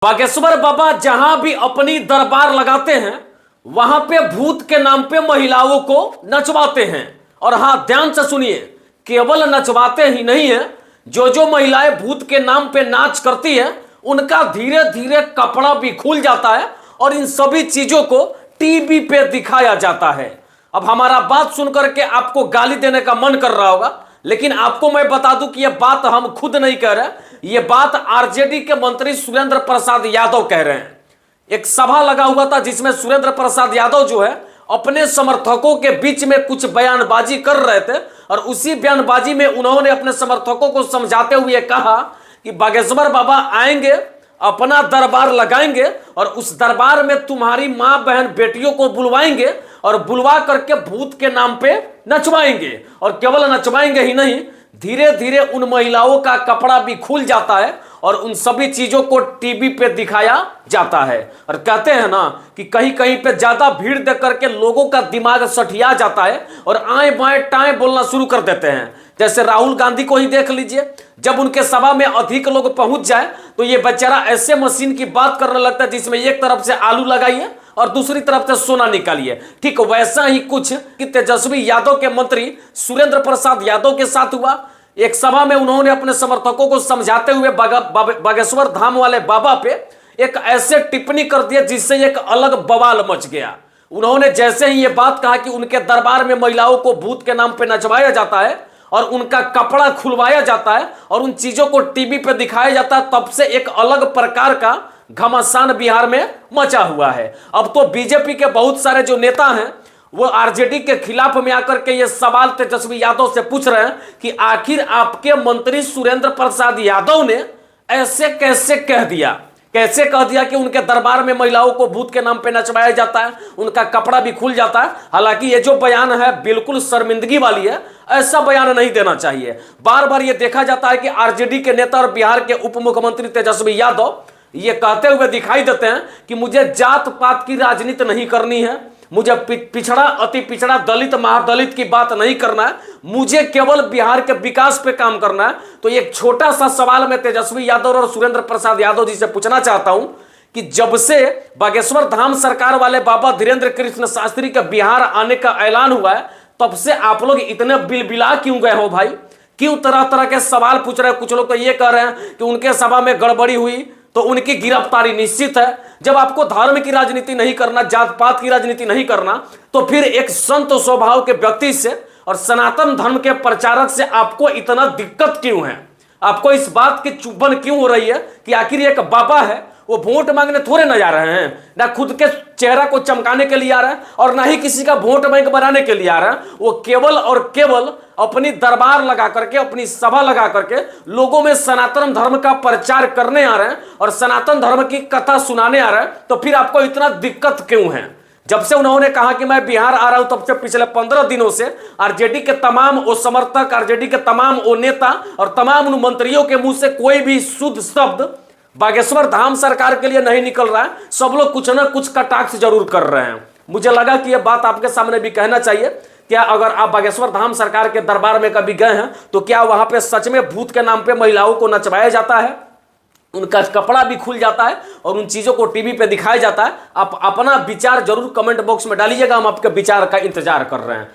बागेश्वर बाबा जहां भी अपनी दरबार लगाते हैं वहां पे भूत के नाम पे महिलाओं को नचवाते हैं। और हां, ध्यान से सुनिए, केवल नचवाते ही नहीं है, जो जो महिलाएं भूत के नाम पे नाच करती है उनका धीरे धीरे कपड़ा भी खुल जाता है और इन सभी चीजों को टीवी पे दिखाया जाता है। अब हमारा बात सुनकर के आपको गाली देने का मन कर रहा होगा, लेकिन आपको मैं बता दूं कि यह बात हम खुद नहीं कह रहे, यह बात आरजेडी के मंत्री सुरेंद्र प्रसाद यादव कह रहे हैं। एक सभा लगा हुआ था जिसमें सुरेंद्र प्रसाद यादव जो है अपने समर्थकों के बीच में कुछ बयानबाजी कर रहे थे और उसी बयानबाजी में उन्होंने अपने समर्थकों को समझाते हुए कहा कि बागेश्वर बाबा आएंगे, अपना दरबार लगाएंगे और उस दरबार में तुम्हारी मां बहन बेटियों को बुलवाएंगे और बुलवा करके भूत के नाम पे नचवाएंगे। और केवल नचवाएंगे ही नहीं, धीरे धीरे उन महिलाओं का कपड़ा भी खुल जाता है और उन सभी चीजों को टीवी पे दिखाया जाता है। और कहते हैं ना कि कहीं कहीं पे ज्यादा भीड़ देख करके लोगों का दिमाग सठिया जाता है और आए बाएं टाएं बोलना शुरू कर देते हैं। जैसे राहुल गांधी को ही देख लीजिए, जब उनके सभा में अधिक लोग पहुंच जाए तो ये बेचारा ऐसे मशीन की बात करने लगता है जिसमें एक तरफ से आलू लगाइए और दूसरी तरफ से सोना निकालिए। ठीक वैसा ही कुछ कि तेजस्वी यादव के मंत्री सुरेंद्र प्रसाद यादव के साथ हुआ। एक सभा में उन्होंने अपने समर्थकों को समझाते हुए बागेश्वर धाम वाले बाबा पे एक ऐसे टिप्पणी कर दिया जिससे एक अलग बवाल मच गया। उन्होंने जैसे ही ये बात कहा कि उनके दरबार में महिलाओं को भूत के नाम पे नचवाया जाता है और उनका कपड़ा खुलवाया जाता है और उन चीजों को टीवी पे दिखाया जाता है, तब से एक अलग प्रकार का घमासान बिहार में मचा हुआ है। अब तो बीजेपी के बहुत सारे जो नेता हैं वो आरजेडी के खिलाफ में आकर के ये सवाल तेजस्वी यादव से पूछ रहे हैं कि आखिर आपके मंत्री सुरेंद्र प्रसाद यादव ने ऐसे कैसे कह दिया कि उनके दरबार में महिलाओं को भूत के नाम पे नचवाया जाता है, उनका कपड़ा भी खुल जाता है। हालांकि ये जो बयान है बिल्कुल शर्मिंदगी वाली है, ऐसा बयान नहीं देना चाहिए। बार बार ये देखा जाता है कि आरजेडी के नेता और बिहार के उप मुख्यमंत्री तेजस्वी यादव ये कहते हुए दिखाई देते हैं कि मुझे जात पात की राजनीति नहीं करनी है, मुझे पिछड़ा अति पिछड़ा दलित महादलित की बात नहीं करना है, मुझे केवल बिहार के विकास पे काम करना है। तो एक छोटा सा सवाल मैं तेजस्वी यादव और सुरेंद्र प्रसाद यादव जी से पूछना चाहता हूं कि जब से बागेश्वर धाम सरकार वाले बाबा धीरेन्द्र कृष्ण शास्त्री का बिहार आने का ऐलान हुआ है, तब से आप लोग इतने बिलबिला क्यों गए हो भाई? क्यों तरह तरह के सवाल पूछ रहे हैं? कुछ लोग तो ये कह रहे हैं कि उनके सभा में गड़बड़ी हुई तो उनकी गिरफ्तारी निश्चित है। जब आपको धर्म की राजनीति नहीं करना, जात पात की राजनीति नहीं करना, तो फिर एक संत स्वभाव के व्यक्ति से और सनातन धर्म के प्रचारक से आपको इतना दिक्कत क्यों है? आपको इस बात की चुभन क्यों हो रही है कि आखिर एक बाबा है, वो वोट मांगने थोड़े न जा रहे हैं, ना खुद के चेहरा को चमकाने के लिए आ रहे हैं और ना ही किसी का वोट बैंक बनाने के लिए आ रहे हैं। वो केवल और केवल अपनी दरबार लगा करके, अपनी सभा लगा करके लोगों में सनातन धर्म का प्रचार करने आ रहे हैं और सनातन धर्म की कथा सुनाने आ रहे हैं। तो फिर आपको इतना दिक्कत क्यों है? जब से उन्होंने कहा कि मैं बिहार आ रहा हूं, तब से पिछले 15 दिनों से आरजेडी के तमाम वो समर्थक, आरजेडी के तमाम वो नेता और तमाम उन मंत्रियों के मुंह से कोई भी शुद्ध शब्द बागेश्वर धाम सरकार के लिए नहीं निकल रहा है। सब लोग कुछ ना कुछ कटाक्ष जरूर कर रहे हैं। मुझे लगा कि यह बात आपके सामने भी कहना चाहिए। क्या अगर आप बागेश्वर धाम सरकार के दरबार में कभी गए हैं तो क्या वहां पे सच में भूत के नाम पे महिलाओं को नचवाया जाता है, उनका कपड़ा भी खुल जाता है और उन चीजों को टीवी पे दिखाया जाता है? आप अपना विचार जरूर कमेंट बॉक्स में डालिएगा, हम आपके विचार का इंतजार कर रहे हैं।